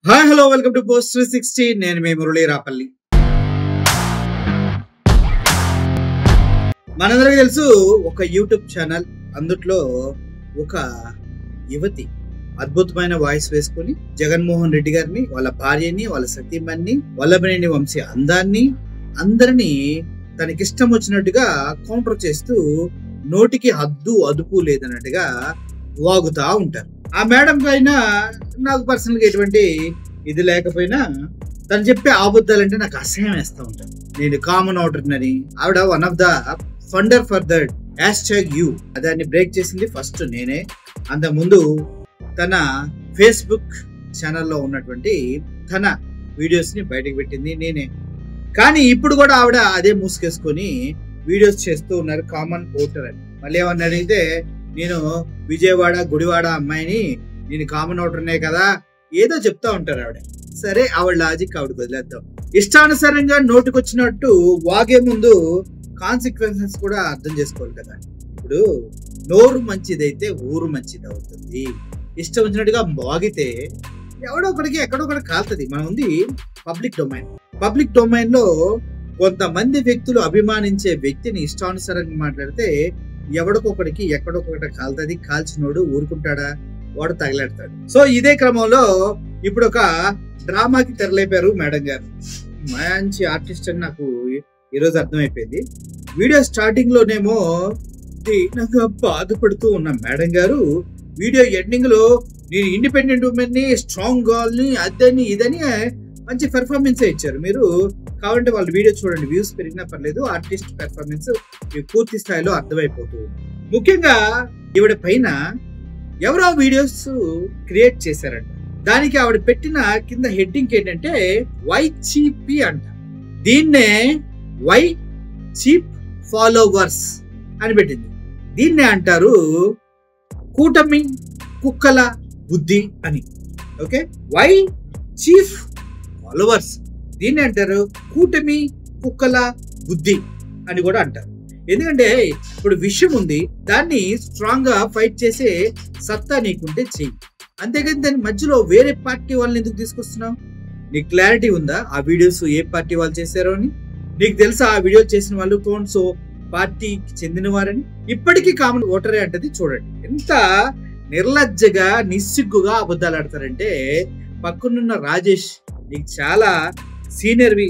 Hi hello welcome to post 360. నేను మీ మురళీ రాపల్లి. మనందరికీ తెలుసు ఒక యూట్యూబ్ ఛానల్, అందుట్లో ఒక యువతి అద్భుతమైన వాయిస్ వేసుకుని జగన్మోహన్ రెడ్డి గారిని, వాళ్ళ భార్యని, వాళ్ళ సతీమణ్ణి, వల్లభనేని వంశీ అందాన్ని, అందరినీ తనకిష్టం వచ్చినట్టుగా కౌంటర్ చేస్తూ నోటికి హద్దు అదుపు లేదన్నట్టుగా వాగుతా ఉంటారు. ఆ మేడం పైన నాకు పర్సనల్ గా ఎటువంటి ఇది లేకపోయినా తను చెప్పే ఆబద్ధాలంటే నాకు అసహ్యం వేస్తూ ఉంటాను. నేను కామన్ ఆర్డర్నరీ, ఆవిడ one of the funder for that #U దాన్ని బ్రేక్ చేసింది ఫస్ట్ నేనే. అంతకుముందు తన ఫేస్బుక్ ఛానల్లో ఉన్నటువంటి తన వీడియోస్ ని బయటకు పెట్టింది నేనే. కానీ ఇప్పుడు కూడా ఆవిడ అదే మూసుకేసుకొని వీడియోస్ చేస్తూ ఉన్నారు కామన్ ఓటర్ అని. మళ్ళీ ఏమన్నా అడిగితే నేను విజయవాడ గుడివాడ అమ్మాయిని, నేను కామన్ ఓటర్నే కదా, ఏదో చెప్తా ఉంటారు ఆవిడ. సరే, ఆవిడ లాజిక్ ఆవిడ వదిలేద్దాం. ఇష్టానుసారంగా నోటికొచ్చినట్టు వాగే ముందు కాన్సిక్వెన్సెస్ కూడా అర్థం చేసుకోవాలి కదా. ఇప్పుడు నోరు మంచిదైతే ఊరు మంచిది అవుతుంది. ఇష్టం వచ్చినట్టుగా వాగితే ఎవడో ఒకడికి ఎక్కడో ఒకటి కాలుతుంది. మనం ఉంది పబ్లిక్ డొమైన్. పబ్లిక్ డొమైన్ లో కొంతమంది వ్యక్తులు అభిమానించే వ్యక్తిని ఇష్టానుసారంగా మాట్లాడితే ఎవడికొకడికి ఎక్కడొకటి కాలుతుంది. కాల్చినోడు ఊరుకుంటాడా? వాడు తగిలాడతాడు. సో ఇదే క్రమంలో ఇప్పుడు ఒక డ్రామాకి తెరలేపారు మేడం గారు. మంచి ఆర్టిస్ట్ అని నాకు ఈరోజు అర్థమైపోయింది. వీడియో స్టార్టింగ్ లోనేమో దీనంగా బాధపడుతూ ఉన్న మేడం గారు వీడియో ఎండింగ్ లో నేను ఇండిపెండెంట్ ఉమెన్ ని, స్ట్రాంగ్ గర్ల్ ని, అదని ఇదని మంచి పెర్ఫార్మెన్స్ ఇచ్చారు. మీరు కావాలంటే వాళ్ళ వీడియో చూడండి, వ్యూస్ పెరిగినా పర్లేదు, ఆర్టిస్ట్ పెర్ఫార్మెన్స్ పూర్తి స్థాయిలో అర్థమైపోతుంది. ముఖ్యంగా ఈవిడ పైన ఎవరో వీడియోస్ క్రియేట్ చేశారంట. దానికి ఆవిడ పెట్టిన కింద హెడ్డింగ్ ఏంటంటే వై చీపీ అంట. దీన్నే వై చీప్ ఫాలోవర్స్ అని పెట్టింది. దీన్నే అంటారు కూటమి కుక్కల బుద్ధి అని. ఓకే, వై చీఫ్ ఫాలోవర్స్, దీన్ని అంటారు కూటమి కుక్కల బుద్ధి అని కూడా అంటారు. ఎందుకంటే ఇప్పుడు విషయం ఉంది, దాన్ని స్ట్రాంగ్ గా ఫైట్ చేసే సత్తా నీకుంటే చెయ్యి. అంతేకాని దాని మధ్యలో వేరే పార్టీ వాళ్ళని ఎందుకు తీసుకొస్తున్నావు? నీకు క్లారిటీ ఉందా ఆ వీడియోస్ ఏ పార్టీ వాళ్ళు చేశారో అని? నీకు తెలుసా ఆ వీడియో చేసిన వాళ్ళు సో పార్టీకి చెందిన వారని? ఇప్పటికీ కామన్ ఓటరే అంటది. చూడండి ఎంత నిర్లజ్జగా నిస్సిగ్గుగా అబద్ధాలు ఆడతారంటే. పక్కనున్న రాజేష్, నీకు చాలా సీనియర్వి,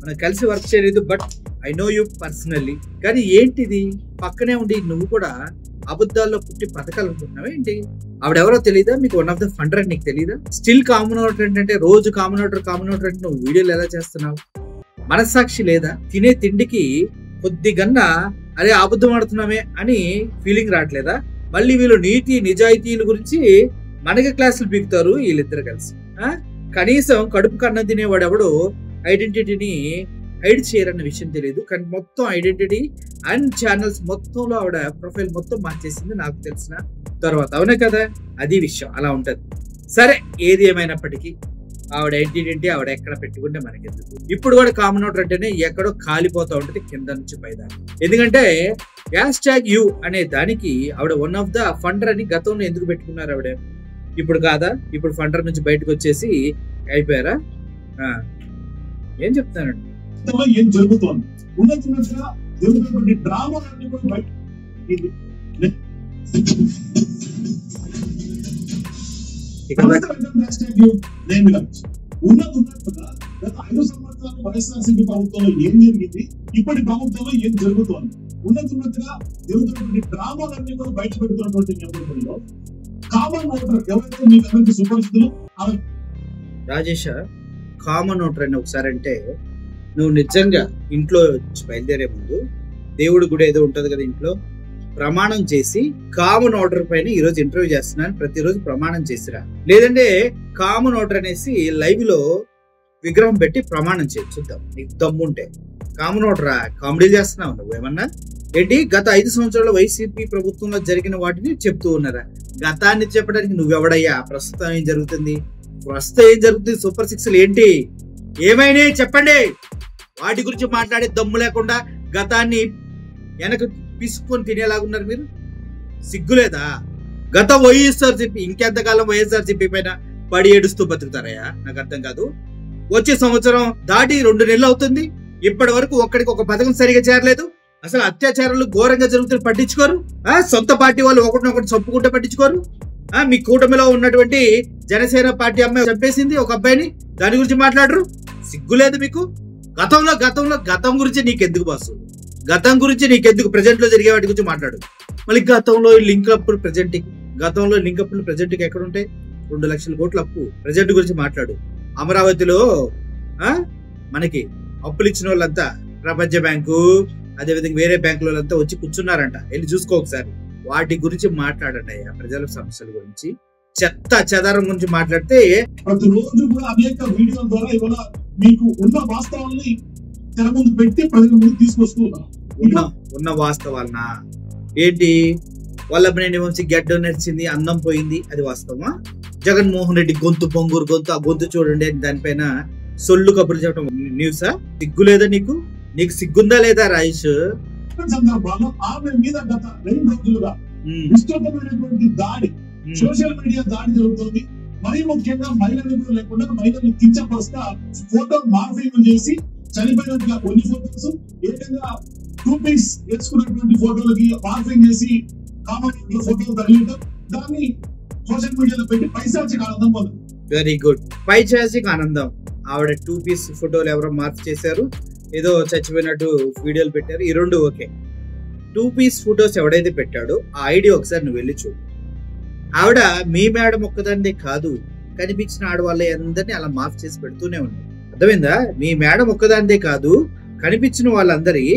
మనం కలిసి వర్క్ చేయలేదు, but I know you personally. కానీ ఏంటిది, పక్కనే ఉండి నువ్వు కూడా అబద్ధాల్లో పుట్టి బతకాలనుకుంటున్నావా ఏంటి? ఆవిడెవరో తెలీదా మీకు? వన్ ఆఫ్ ద ఫండర్ అని నీకు తెలీదా? స్టిల్ కామన్ ఓటర్ అంటే రోజు కామన్ ఓటర్ అంటే నువ్వు వీడియోలు ఎలా చేస్తున్నావు? మనస్సాక్షి లేదా? తినే తిండికి కొద్దిగన్నా అదే అబద్ధం ఆడుతున్నామే అని ఫీలింగ్ రావట్లేదా? మళ్ళీ వీళ్ళు నీతి నిజాయితీల గురించి మనకి క్లాసులు పీకుతారు వీళ్ళిద్దరు కలిసి. కనీసం కడుపు కన్నం తినేవాడు ఎవడు ఐడెంటిటీని హైడ్ చేయరన్న విషయం తెలియదు. కానీ మొత్తం ఐడెంటిటీ అండ్ ఛానల్స్ మొత్తంలో ఆవిడ ప్రొఫైల్ మొత్తం మార్చేసింది నాకు తెలిసిన తర్వాత. అవునా కదా? అది విషయం అలా ఉంటది. సరే, ఏది ఏమైనప్పటికీ ఆవిడ ఐడెంటిటీ ఆవిడ ఎక్కడ పెట్టుకుంటే మనకెందుకు. ఇప్పుడు కూడా కామన్ ఓటర్ అంటేనే ఎక్కడో కాలిపోతా ఉంటది కింద నుంచి పైదాకా. ఎందుకంటే #U అనే దానికి ఆవిడ వన్ ఆఫ్ ద ఫండర్ అని గతంలో ఎందుకు పెట్టుకున్నారు ఆవిడ? ఇప్పుడు కాదా? ఇప్పుడు ఫండర్ నుంచి బయటకు వచ్చేసి అయిపోయారా? ఏం చెప్తానండి, ఏం జరుగుతోంది ఉన్నట్టుగా జరుగుతున్నటువంటి డ్రామాలన్నీ కూడా బయట ఉన్నట్టుగా గత 5 సంవత్సరాలు వైఎస్ఆర్సీపీ ప్రభుత్వంలో ఏం జరిగింది, ఇప్పటి ప్రభుత్వంలో ఏం జరుగుతోంది, ఉన్నట్టుగా జరుగుతున్నటువంటి డ్రామాలన్నీ కూడా బయట పెడుతున్నటువంటి నేపథ్యంలో కామన్ ఓటర్ ఎవరైతే మీకు అందరికీ సుపరిచితులు రాజేష, కామన్ ఓటర్ అని ఒకసారి అంటే నువ్వు నిజంగా ఇంట్లో బయలుదేరే ముందు దేవుడి గుడి ఏదో ఉంటది కదా, ఇంట్లో ప్రమాణం చేసి కామన్ ఓటర్ పైన ఈరోజు ఇంటర్వ్యూ చేస్తున్నాను, ప్రతిరోజు ప్రమాణం చేసిరా. లేదంటే కామన్ ఓటర్ అనేసి లైవ్ లో విగ్రహం పెట్టి ప్రమాణం చేసి చూద్దాం నీకు దమ్ముంటే. కామన్ ఓటరా? కామెడీ చేస్తున్నావు నువ్వేమన్నా ఏంటి? గత 5 సంవత్సరాల వైసీపీ ప్రభుత్వంలో జరిగిన వాటిని చెప్తూ ఉన్నారా? గతాన్ని చెప్పడానికి నువ్వెవడయ్యా? ప్రస్తుతం ఏం జరుగుతుంది? సూపర్ 6 ఏంటి ఏమైనా చెప్పండి. వాటి గురించి మాట్లాడే దమ్ము లేకుండా గతాన్ని వెనక పిసుకొని తినేలాగున్నారు మీరు. సిగ్గులేదా? గత వైఎస్ఆర్సీపీ ఇంకెంతకాలం వైఎస్ఆర్సీపీ పైన పడి ఏడుస్తూ బతుకుతారయ్యా? నాకు అర్థం కాదు. వచ్చే సంవత్సరం దాటి 2 నెలలు అవుతుంది, ఇప్పటి వరకు ఒక్కడికి ఒక పథకం సరిగా చేరలేదు. అసలు అత్యాచారాలు ఘోరంగా జరుగుతున్న పట్టించుకోరు. సొంత పార్టీ వాళ్ళు ఒకటి చంపుకుంటే పట్టించుకోరు. మీ కూటమిలో ఉన్నటువంటి జనసేన పార్టీ అమ్మాయి చంపేసింది ఒక అబ్బాయిని, దాని గురించి మాట్లాడరు. సిగ్గులేదు మీకు? గతం గురించి నీకెందుకు బాసు? గతం గురించి నీకెందుకు? ప్రజెంట్ లో జరిగే వాటి గురించి మాట్లాడు. మళ్ళీ గతంలో లింకప్లు ప్రజెంట్కి ఎక్కడ ఉంటాయి? 2 లక్షల కోట్ల అప్పు. ప్రజెంట్ గురించి మాట్లాడు. అమరావతిలో మనకి అప్పులు ఇచ్చిన వాళ్ళంతా ప్రపంచ బ్యాంకు, అదేవిధంగా వేరే బ్యాంకుల వాళ్ళంతా వచ్చి కూర్చున్నారంట. వెళ్ళి చూసుకో ఒకసారి. వాటి గురించి మాట్లాడండి అయ్యా. ప్రజల సమస్యల గురించి, చెత్త చెదారం గురించి మాట్లాడితే ప్రతిరోజు కూడా అనేక వీడియోల ద్వారా ఇవాళ మీకు ఉన్న వాస్తవాల్ని తెర ముందు పెట్టి ప్రజల ముందు తీసుకొస్తూ ఉన్న వాస్తవాలనా ఏంటి? వల్లభనేని వంశీ గడ్డం నడిచింది, అందం పోయింది, అది వాస్తవమా? జగన్మోహన్ రెడ్డి గొంతు పొంగూరు గొంతు, ఆ గొంతు చూడండి దానిపైన సొల్లు కబుర్లు చెప్పడం న్యూసా? సిగ్గు లేదా నీకు? నీకు సిగ్గుందా లేదా రాయేష్? సందర్భాల్లో ఆమె మీద గత 2 రోజులుగా విస్తృతమైనటువంటి దాడి, సోషల్ మీడియా దాడి జరుగుతుంది. మరీ ముఖ్యంగా మహిళలు లేకుండా మహిళల్ని కించపరుస్తా ఫోటో మార్ఫింగ్ చేసి చనిపోయినట్టుగా కొన్ని ఫోటోస్, ఏకంగా 2 పీస్ వేసుకున్నటువంటి ఫోటోలకి మార్ఫింగ్ చేసి కామెంట్ ఫోటోలు తగిలింటాం. దాన్ని సోషల్ మీడియాలో పెట్టి పైశాచిక ఆనందం పొందారు. Very good. పైశాచిక ఆనందం. ఆవిడ 2 పీస్ ఫోటోలు ఎవరో మార్పు చేశారు, ఏదో చచ్చిపోయినట్టు వీడియోలు పెట్టారు. ఈ 2 ఓకే. 2 పీస్ ఫోటోస్ ఎవడైతే పెట్టాడో ఆ ఐడి ఒకసారి నువ్వు వెళ్ళి చూడు. ఆవిడ మీ మేడం ఒక్కదాన్నే కాదు, కనిపించిన ఆడవాళ్ళ అందరినీ అలా మార్పు చేసి పెడుతూనే ఉన్నారు. అర్థమైందా? మీ మేడం ఒక్కదాన్నే కాదు, కనిపించిన వాళ్ళందరి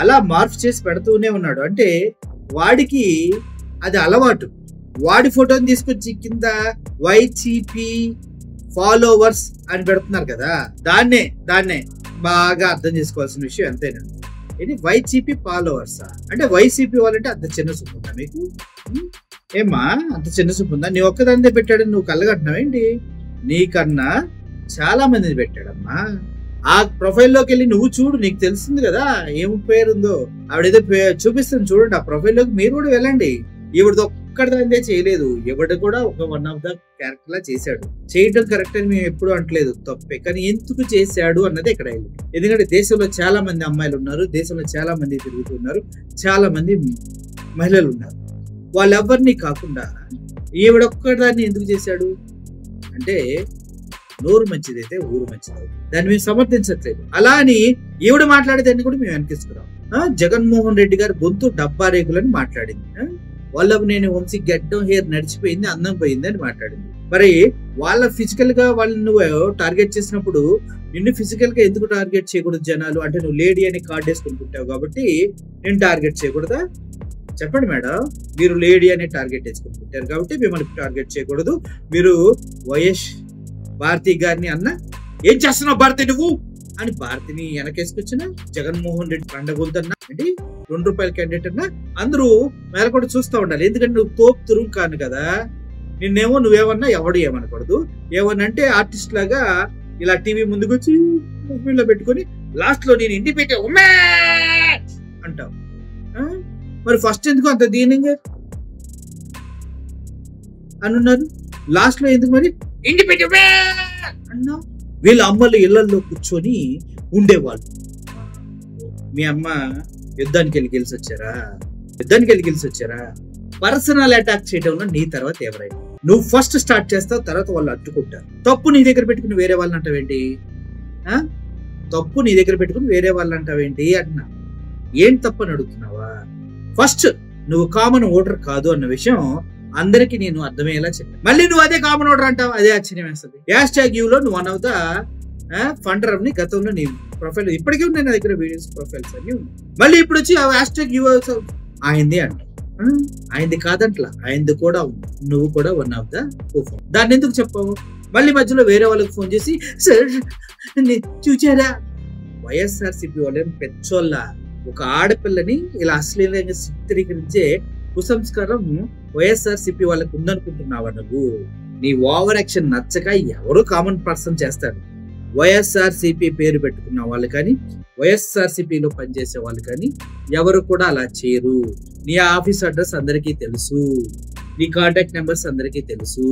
అలా మార్పు చేసి పెడుతూనే ఉన్నాడు. అంటే వాడికి అది అలవాటు. వాడి ఫోటోని తీసుకొచ్చి కింద వైసీపీ ఫాలోవర్స్ అని పెడుతున్నారు కదా, దాన్నే బాగా అర్థం చేసుకోవాల్సిన విషయం అంతేనా? ఇది వైసీపీ ఫాలోవర్సా? అంటే వైసీపీ వాళ్ళంటే అంత చిన్న చూపు ఉందా మీకు? ఏమ్మా అంత చిన్న చూపు ఉందా? నీ ఒక్కదాన్నే పెట్టాడని నువ్వు కళ్ళగట్టినావేంటి? నీకన్నా చాలా మందిని పెట్టాడమ్మా. ఆ ప్రొఫైల్లోకి వెళ్ళి నువ్వు చూడు, నీకు తెలుస్తుంది కదా ఏం పేరుందో. ఆవిడేదో చూపిస్తుంది చూడండి. ఆ ప్రొఫైల్లోకి మీరు కూడా వెళ్ళండి. ఈవిడతో ఒక్కడిదే చేయలేదు, ఎవడు కూడా ఒక 1 ఆఫ్ ద క్యారెక్టర్ లా చేశాడు. చేయడం కరెక్ట్ అని మేము ఎప్పుడు అంటలేదు, తప్పే. కానీ ఎందుకు చేశాడు అన్నది ఇక్కడ. ఎందుకంటే దేశంలో చాలా మంది అమ్మాయిలు ఉన్నారు, దేశంలో చాలా మంది తిరుగుతున్నారు, చాలా మంది మహిళలు ఉన్నారు. వాళ్ళెవరిని కాకుండా ఈవిడొక్కదాన్ని ఎందుకు చేశాడు అంటే, నోరు మంచిదైతే ఊరు మంచిది. దాన్ని మేము సమర్థించట్లేదు. అలా అని ఈవిడ మాట్లాడేదాన్ని కూడా మేము వెనకేసుకున్నాం. జగన్మోహన్ రెడ్డి గారు గొంతు డబ్బా రేకులని మాట్లాడింది. వల్లభనేని వంశీ గడ్డం హెయిర్ నడిచిపోయింది, అందం పోయింది అని మాట్లాడింది. మరి వాళ్ళ ఫిజికల్ గా వాళ్ళని నువ్వు టార్గెట్ చేసినప్పుడు నిన్ను ఫిజికల్ గా ఎందుకు టార్గెట్ చేయకూడదు జనాలు? అంటే నువ్వు లేడీ అని కార్డు వేసుకుంటుంటావు కాబట్టి నేను టార్గెట్ చేయకూడదా? చెప్పండి మేడం. మీరు లేడీ అనే టార్గెట్ వేసుకుంటుంటారు కాబట్టి మిమ్మల్ని టార్గెట్ చేయకూడదు. మీరు వైఎస్ భారతి గారిని అన్న ఏం చేస్తున్నావు భారతి నువ్వు అని భారతిని వెనకేసుకొచ్చిన జగన్మోహన్ రెడ్డి పండగొద్దన్నా అంటే 2 రూపాయల క్యాండిడేట్ అన్నా అందరూ మేల కూడా చూస్తూ ఉండాలి. ఎందుకంటే నువ్వు తోపు తురుము కాను కదా. నిన్నేమో నువ్వేమన్నా ఎవడు ఏమనకూడదు. ఏమన్నంటే ఆర్టిస్ట్ లాగా ఇలా టీవీ ముందుకు వచ్చి మొబైల్లో పెట్టుకొని లాస్ట్ లో నేను ఇంటి పెట్టే అంటావు. మరి ఫస్ట్ ఎందుకు అంత దీనింగ్ అనున్నారు? లాస్ట్ లో ఎందుకు మరి ఇంటి పెట్టే అన్నా? వీళ్ళ అమ్మలు ఇళ్లలో కూర్చొని ఉండేవాళ్ళు. మీ అమ్మ యుద్ధానికి వెళ్ళి గెలిచి వచ్చారా? పర్సనల్ అటాక్ చేయడంలో నీ తర్వాత ఎవరైనా నువ్వు ఫస్ట్ స్టార్ట్ చేస్తావు, తర్వాత వాళ్ళు అడ్డుకుంటారు. తప్పు నీ దగ్గర పెట్టుకుని వేరే వాళ్ళని అంటావేంటి? అంటున్నా. ఏం తప్పు అని అడుగుతున్నావా? ఫస్ట్ నువ్వు కామన్ ఓటర్ కాదు అన్న విషయం అందరికి నేను అర్థమయ్యేలా చెప్పాను. మళ్ళీ నువ్వు అదే కామన్ ఓటర్ అంటావు, అదే ఆశ్చర్యం వేస్తుంది. #U లో నువ్వు 1 ఆఫ్ ద ఫండర్ ని గతంలో నీ ప్రొఫైల్ ఇప్పటికీ ఉన్నాయి నా దగ్గర, వీడియోస్ ప్రొఫైల్స్ అన్ని ఉన్నాయి. మళ్ళీ ఇప్పుడు వచ్చి #U ఆయనది అంటావు. ఆయనది కాదంట్లా, ఆయనది కూడా ఉంది. నువ్వు కూడా 1 ఆఫ్ ద ఫోన్. దాన్ని ఎందుకు చెప్పావు? మళ్ళీ మధ్యలో వేరే వాళ్ళకి ఫోన్ చేసి సార్ చూచారా? వైఎస్ఆర్సీపీ వాళ్ళని పెచ్చోళ్ళ ఒక ఆడపిల్లని ఇలా అశ్లీలంగా చిత్రీకరించే కుసంస్కారం వైఎస్ఆర్సీపీ వాళ్ళకు ఉందనుకుంటున్నావా నువ్వు? నీ ఓవర్ యాక్షన్ నచ్చక ఎవరు కామన్ పర్సన్ చేస్తారు. వైఎస్ఆర్సీపీ పేరు పెట్టుకున్న వాళ్ళు కానీ, వైఎస్ఆర్సీపీలో పనిచేసే వాళ్ళు కానీ ఎవరు కూడా అలా చేయరు. నీ ఆఫీస్ అడ్రస్ అందరికీ తెలుసు. నీ కాంటాక్ట్ నెంబర్స్ అందరికీ తెలుసు.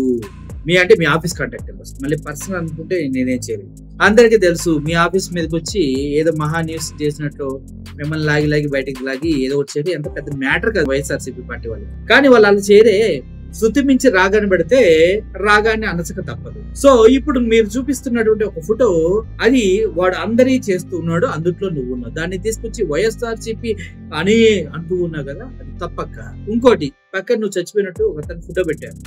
మీ ఆఫీస్ కాంటాక్ట్ నెంబర్స్, మళ్ళీ పర్సనల్ అనుకుంటే నేనేం చేయలేదు. అందరికీ తెలుసు. మీ ఆఫీస్ మీదకి వచ్చి ఏదో మహా న్యూస్ చేసినట్టు మిమ్మల్ని లాగి బయటికి లాగి ఏదో వచ్చేది ఎంత పెద్ద మ్యాటర్ కాదు వైఎస్ఆర్సీపీ పార్టీ వాళ్ళు. కానీ వాళ్ళు అలా చేరే శృతి మించి రాగాన్ని పెడితే రాగాన్ని అనసక తప్పదు. సో ఇప్పుడు మీరు చూపిస్తున్నటువంటి ఒక ఫోటో, అది వాడు అందరి చేస్తున్నాడు, అందుట్లో నువ్వు ఉన్నావు. దాన్ని తీసుకొచ్చి వైఎస్ఆర్సీపీ అని అంటూ ఉన్నావు కదా, అది తప్పక్క. ఇంకోటి పక్కన నువ్వు చచ్చిపోయినట్టు ఒక తన ఫోటో పెట్టాను,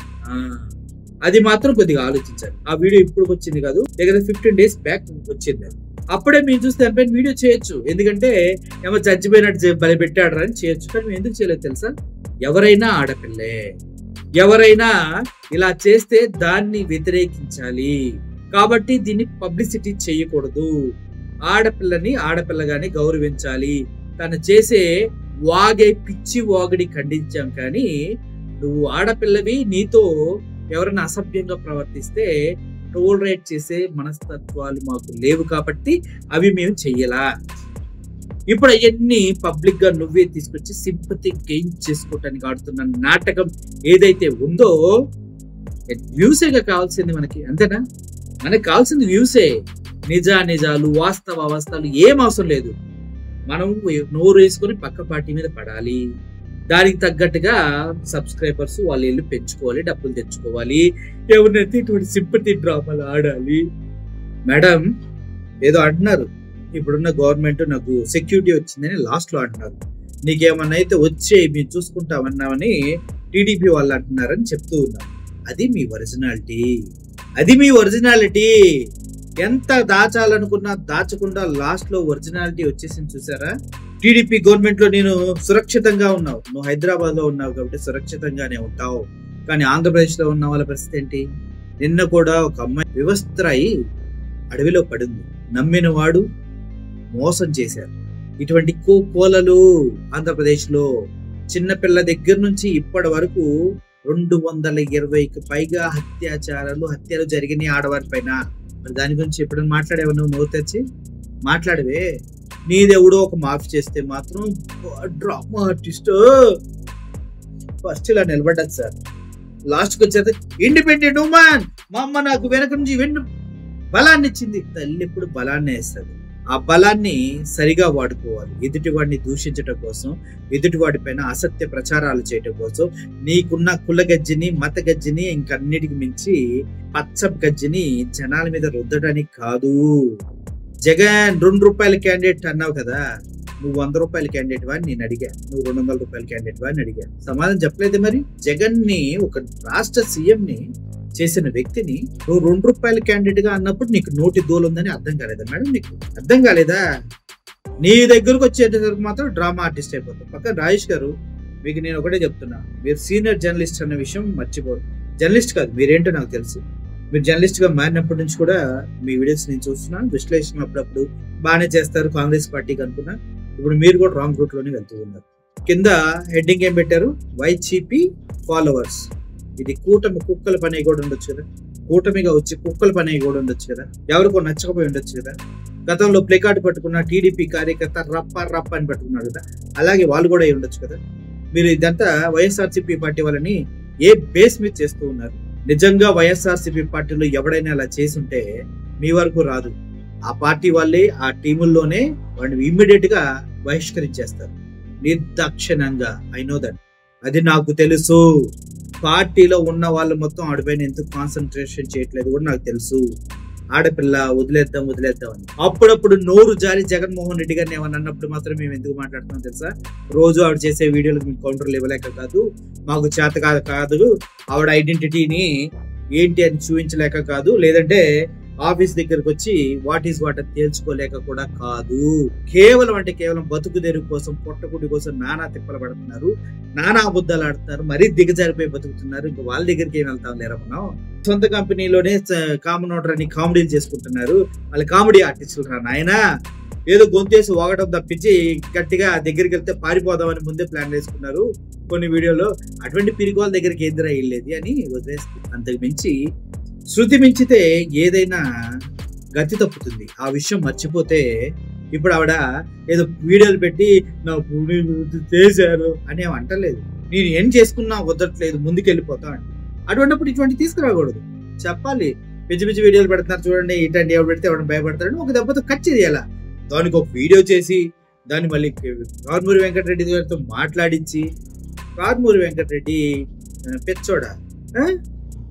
అది మాత్రం కొద్దిగా ఆలోచించాలి. ఆ వీడియో ఇప్పుడు వచ్చింది కాదు, దగ్గర 15 days బ్యాక్ వచ్చింది. అప్పుడే మేము చూస్తే దానిపైన వీడియో చేయొచ్చు, ఎందుకంటే ఏమో చచ్చిపోయినట్టు బలి పెట్టాడు అని చేయొచ్చు. కానీ మేము ఎందుకు చేయలేదు తెలుసా? ఎవరైనా ఆడపిల్లే, ఎవరైనా ఇలా చేస్తే దాన్ని వ్యతిరేకించాలి. కాబట్టి దీన్ని పబ్లిసిటీ చేయకూడదు. ఆడపిల్లని ఆడపిల్లగానే గౌరవించాలి. తను చేసే పిచ్చి వాగిడి ఖండించాం. కానీ నువ్వు ఆడపిల్లవి, నీతో ఎవరైనా అసభ్యంగా ప్రవర్తిస్తే టోలరేట్ చేసే మనస్తత్వాలు మాకు లేవు, కాబట్టి అవి మేము చెయ్యలా. ఇప్పుడు అవన్నీ పబ్లిక్ గా నువ్వే తీసుకొచ్చి సింపతి గెయిన్ చేసుకోవటానికి ఆడుతున్న నాటకం ఏదైతే ఉందో, వ్యూసేగా కావాల్సింది మనకి, అంతేనా? మనకి కావాల్సింది వ్యూసే. నిజాలు వాస్తవాలు ఏం అవసరం లేదు. మనం నోరు వేసుకొని పక్క పార్టీ మీద పడాలి. దానికి తగ్గట్టుగా సబ్స్క్రైబర్స్ వాళ్ళు వెళ్ళి పెంచుకోవాలి, డబ్బులు తెచ్చుకోవాలి. ఎవరినైతే ఇటువంటి సింపతి డ్రామాలు ఆడాలి. మేడం ఏదో అంటున్నారు, ఇప్పుడున్న గవర్నమెంట్ నాకు సెక్యూరిటీ వచ్చిందని లాస్ట్ లో అంటున్నారు. నీకేమన్నా అయితే వచ్చే మేము చూసుకుంటామన్నామని టీడీపీ వాళ్ళు అంటున్నారని చెప్తూ ఉన్నారు. అది మీ ఒరిజినాలిటీ. ఎంత దాచాలనుకున్నా దాచకుండా లాస్ట్ లో ఒరిజినాలిటీ వచ్చేసింది, చూసారా? టీడీపీ గవర్నమెంట్ లో నేను సురక్షితంగా ఉన్నావు, నువ్వు హైదరాబాద్ లో ఉన్నావు కాబట్టి సురక్షితంగానే ఉంటావు. కానీ ఆంధ్రప్రదేశ్ లో ఉన్న వాళ్ళ పరిస్థితి ఏంటి? నిన్న కూడా ఒక అమ్మాయి వివస్త్రాయి అడవిలో పడింది. నమ్మిన వాడు మోసం చేశారు. ఇటువంటి కోలలు ఆంధ్రప్రదేశ్ లో చిన్నపిల్ల దగ్గర నుంచి ఇప్పటి వరకు 220కి పైగా హత్యలు జరిగినాయి ఆడవారి పైన. మరి దాని గురించి ఎప్పుడైనా మాట్లాడేవా? నువ్వు నోరు తెచ్చి మాట్లాడవే. నీదెవడో ఒక మాఫీ చేస్తే మాత్రం డ్రామా ఆర్టిస్ట్ ఫస్ట్ ఇలా నిలబడ్డది సార్. లాస్ట్కి వచ్చేది ఇండిపెండెంట్ ఉమెన్, మా అమ్మ నాకు వెనక నుంచి బలాన్ని ఇచ్చింది. తల్లి ఎప్పుడు బలాన్ని వేస్తుంది. ఆ బలాన్ని సరిగా వాడుకోవాలి. ఎదుటివాడిని దూషించడం కోసం, ఎదుటివాడి పైన అసత్య ప్రచారాలు చేయటం కోసం, నీకున్న కుల గజ్జిని, మత గజ్జిని, ఇంకన్నిటికి మించి పచ్చ గజ్జిని జనాల మీద రుద్దడానికి కాదు. జగన్ 2 రూపాయల క్యాండిడేట్ అన్నావు కదా, నువ్వు 100 రూపాయల క్యాండిడేట్ వాడిని నేను అడిగా, నువ్వు 200 రూపాయల క్యాండిడేట్ వాడిని అడిగా. సమాధానం చెప్పలేదు. మరి జగన్ ని, ఒక రాష్ట్ర సీఎం ని చేసిన వ్యక్తిని నువ్వు 2 రూపాయల క్యాండిడేట్ గా అన్నప్పుడు నీకు నోటి దోలు ఉందని అర్థం కాలేదా మేడం? నీకు అర్థం కాలేదా? నీ దగ్గరకు వచ్చేటప్పుడు మాత్రం డ్రామా ఆర్టిస్ట్ అయిపోతావు. పక్కన రాజేష్ గారు, మీకు నేను ఒకటే చెప్తున్నా, మీరు సీనియర్ జర్నలిస్ట్ అన్న విషయం మర్చిపోరు. జర్నలిస్ట్ కాదు, మీరేంటో నాకు తెలుసు. మీరు జర్నలిస్ట్ గా మారినప్పటి నుంచి కూడా మీ వీడియోస్ నేను చూస్తున్నాను. విశ్లేషణ అప్పుడప్పుడు బాగానే చేస్తారు కాంగ్రెస్ పార్టీకి అనుకున్నా. ఇప్పుడు మీరు కూడా రాంగ్ రూట్ లోనే వెళ్తూ ఉన్నారు. కింద హెడ్డింగ్ ఏం పెట్టారు? YCP followers. ఇది కూటమి కుక్కల పని కూడా ఉండొచ్చు కదా, కూటమిగా వచ్చి కుక్కల పని కూడా ఉండొచ్చు కదా, ఎవరికో నచ్చకపోయి ఉండొచ్చు కదా. గతంలో ప్లేకార్డు పట్టుకున్న టీడీపీ కార్యకర్త రప్ప అని పట్టుకున్నాడు కదా, అలాగే వాళ్ళు కూడా అయి ఉండొచ్చు కదా. మీరు ఇదంతా వైఎస్ఆర్సీపీ పార్టీ వాళ్ళని ఏ బేస్ మీద చేస్తూ ఉన్నారు? నిజంగా వైఎస్ఆర్సీపీ పార్టీలో ఎవడైనా అలా చేసి ఉంటే మీ వరకు రాదు. ఆ పార్టీ వాళ్ళే ఆ టీముల్లోనే వాడిని ఇమ్మీడియట్ గా బహిష్కరించేస్తారు నిర్దాక్షిణ్యంగా. ఐ నో దట్, అది నాకు తెలుసు. పార్టీలో ఉన్న వాళ్ళు మొత్తం ఆడిపైన ఎందుకు కాన్సన్ట్రేషన్ చేయట్లేదు కూడా నాకు తెలుసు. ఆడపిల్ల వదిలేద్దాం అని అప్పుడప్పుడు నోరు జారి జగన్మోహన్ రెడ్డి గారిని ఏమన్నా అన్నప్పుడు మాత్రం మేము ఎందుకు మాట్లాడుతున్నాం తెలుసా? రోజు ఆవిడ చేసే వీడియోలకు మేము కౌంటర్లు ఇవ్వలేక కాదు, మాకు చేత కాదు, ఆవిడ ఐడెంటిటీని ఏంటి అని చూపించలేక కాదు, లేదంటే ఆఫీస్ దగ్గరకు వచ్చి వాట్ ఈస్ వాట్ అని తేల్చుకోలేక కూడా కాదు. కేవలం బతుకు తెరుగు కోసం, పొట్టకుడి కోసం నానా తిప్పలు పడుతున్నారు, నానా అబద్ధాలు ఆడుతున్నారు, మరీ దిగజారిపోయి బతుకుతున్నారు. ఇంకా వాళ్ళ దగ్గరికి ఏం వెళ్తాం లేరా మనం? సొంత కంపెనీలోనే కామన్ ఆర్డర్ అని కామెడీలు చేసుకుంటున్నారు. వాళ్ళ కామెడీ ఆర్టిస్టులు రా నాయనా. ఏదో గొంతేసి వాగడం తప్పించి గట్టిగా దగ్గరికి వెళ్తే పారిపోదామని ముందే ప్లాన్ వేసుకున్నారు కొన్ని వీడియోలో. అటువంటి పిరిగోల దగ్గరికి ఏందిరా వెళ్ళేది అని వదిలేస్తుంది. అంతకు మించి శృతి మించితే ఏదైనా గతి తప్పుతుంది. ఆ విషయం మర్చిపోతే ఇప్పుడు ఆవిడ ఏదో వీడియోలు పెట్టి నా చేశారు అని అంటలేదు. నేను ఏం చేసుకున్నా వదలట్లేదు, ముందుకెళ్ళిపోతా అని. అటువంటిప్పుడు ఇటువంటి తీసుకురాకూడదు. చెప్పాలి, పిచ్చి పిచ్చి వీడియోలు పెడుతున్నారు చూడండి, ఇట్లాంటి ఎవరు పెడితే ఎవరైనా భయపడతారని ఒక దెబ్బతో కట్ చేయాల. దానికి ఒక వీడియో చేసి దాన్ని మళ్ళీ కారుమూరి వెంకటరెడ్డి గారితో మాట్లాడించి, కారుమూరి వెంకటరెడ్డి పెచ్చోడా,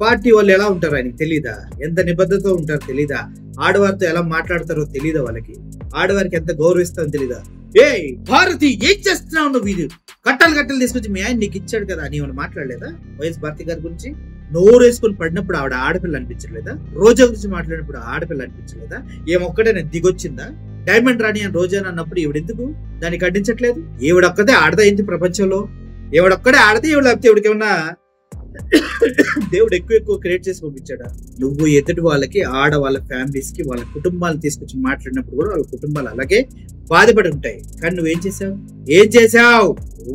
పార్టీ వాళ్ళు ఎలా ఉంటారో ఆయనకి తెలీదా? ఎంత నిబద్ధతతో ఉంటారో తెలీదా? ఆడవారితో ఎలా మాట్లాడతారో తెలీదా? వాళ్ళకి ఆడవారికి ఎంత గౌరవిస్తారో తెలీదా? ఏ భారతి ఏం చేస్తున్నావు నువ్వు? వీడియో కట్టలు తీసుకొచ్చి మీ ఆయన నీకు ఇచ్చాడు కదా, నీవు మాట్లాడలేదా? వైఎస్ భారతి గారి గురించి నోరు వేసుకొని పడినప్పుడు ఆవిడ ఆడపిల్ల అనిపించలేదా? రోజా గురించి మాట్లాడినప్పుడు ఆడపిల్ల అనిపించలేదా? ఏమొక్కడైనా దిగొచ్చిందా? డైమండ్ రాణి అని రోజా అన్నప్పుడు ఈవిడెందుకు దాన్ని ఖండించట్లేదు? ఈవిడొక్కదే ఆడదైంది ప్రపంచంలో, ఈవిడొక్కడే ఆడదే. ఈవిడ లేకపోతే ఈవిడికి ఏమన్నా దేవుడు ఎక్కువ క్రియేట్ చేసి పంపించాడా? నువ్వు ఎదుటి వాళ్ళకి, ఆడవాళ్ళ ఫ్యామిలీస్ కి, వాళ్ళ కుటుంబాలను తీసుకొచ్చి మాట్లాడినప్పుడు కూడా వాళ్ళ కుటుంబాలు అలాగే బాధపడి ఉంటాయి. కానీ నువ్వేం చేసావు?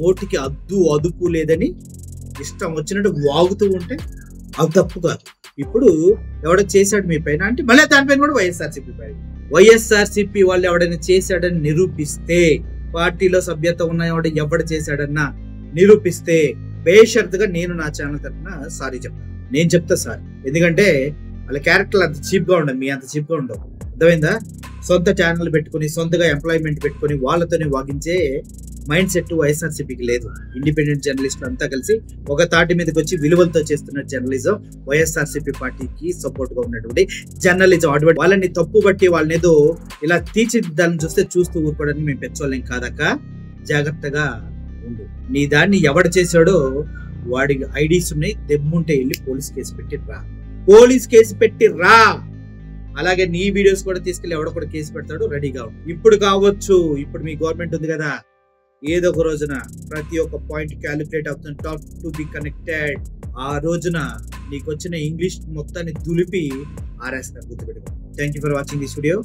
ఓటికి అదుపు లేదని ఇష్టం వచ్చినట్టు వాగుతూ ఉంటే అది తప్పు కాదు. ఇప్పుడు ఎవడో చేశాడు మీ పైన అంటే మళ్ళీ దానిపైన కూడా వైఎస్ఆర్సీపీ వాళ్ళు ఎవడైనా చేశాడని నిరూపిస్తే, పార్టీలో సభ్యత ఉన్న ఎవడు చేశాడన్నా నిరూపిస్తే బేషరతుగా నేను నా ఛానల్ తరఫున సారీ చెప్తాను. నేను చెప్తా సారీ. ఎందుకంటే వాళ్ళ క్యారెక్టర్లు అంత చీప్ గా ఉండవు, మీ అంత చీప్ గా ఉండవు. అర్థమైందా? సొంత ఛానల్ పెట్టుకుని, సొంతగా ఎంప్లాయ్మెంట్ పెట్టుకుని వాళ్ళతోనే వాగించే మైండ్ సెట్ వైఎస్ఆర్సీపీకి లేదు. ఇండిపెండెంట్ జర్నలిస్టులు అంతా కలిసి ఒక తాటి మీదకి వచ్చి విలువలతో చేస్తున్న జర్నలిజం వైఎస్ఆర్సీపీ పార్టీకి సపోర్ట్ గా ఉన్నటువంటి జర్నలిజం. అటువంటి వాళ్ళని తప్పు బట్టి వాళ్ళని ఏదో ఇలా తీర్చిదిద్దాలని చూస్తూ ఊరుకోవడానికి మేము పెంచోలేం కాదక్క. జాగ్రత్తగా ఉండు. నీ దాన్ని ఎవడు చేశాడో వాడికి ఐడీస్ ఉన్నాయి, దెమ్ముంటే వెళ్ళి పోలీస్ కేసు పెట్టి రా. అలాగే నీ వీడియోస్ కూడా తీసుకెళ్లి ఎవడో కూడా కేసు పెడతాడు, రెడీగా ఉండు. ఇప్పుడు కావచ్చు, ఇప్పుడు మీ గవర్నమెంట్ ఉంది కదా, ఏదో ఒక రోజున ప్రతి ఒక్క పాయింట్ క్యాలిక్యులేట్ అవుతుంది. Top to be connected. ఆ రోజున నీకు వచ్చిన ఇంగ్లీష్ మొత్తాన్ని దులిపి ఆరేస్తారు, గుర్తుపెట్టుకో. Thank you for watching this video.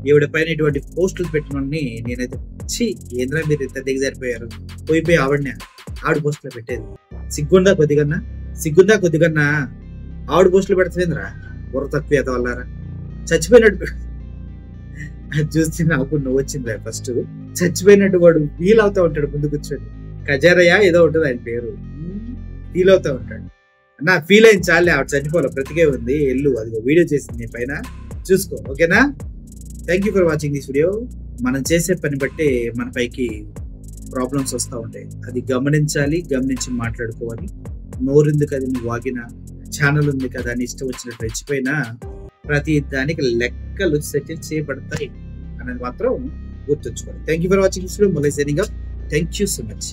ఈవిడ పైన ఇటువంటి పోస్టులు పెట్టినోడిని నేనైతే ఏంద్రా మీరు ఇంత దిగజారిపోయారు, పోయిపోయి ఆవిడ పోస్టులు పెట్టేది. సిగ్గుందా కొద్దిగన్నా ఆవిడ పోస్టులు పెడతావేంద్రా? బుర్ర తక్కువ వాళ్ళారా? చచ్చిపోయినట్టు చూస్తే నాకు నువ్వు వచ్చిందిరా. ఫస్ట్ చచ్చిపోయినట్టు వాడు ఫీల్ అవుతా ఉంటాడు ముందు కూర్చొని. కజారయ్య ఏదో ఉంటుంది ఆయన పేరు, ఫీల్ అవుతా ఉంటాడు. నా ఫీల్ అయింది చాలే, ఆవిడ చచ్చిపోవాలి, బ్రతికే ఉంది, ఎల్లు అది వీడియో చేసింది నీ పైన, చూసుకో. ఓకేనా? Thank you for watching this video. మనం చేసే పని బట్టి మన పైకి ప్రాబ్లమ్స్ వస్తూ ఉంటాయి, అది గమనించి మాట్లాడుకోవాలి. నోరుంది కదా నువ్వు వాగిన, ఛానల్ ఉంది కదా అని ఇష్టం వచ్చినట్టు రెచ్చిపోయినా ప్రతి దానికి లెక్కలు సెటిల్ చేయబడతాయి అనేది మాత్రం గుర్తుంచుకోవాలి. Thank you for watching this video. మళ్ళీ signing up. Thank you so much.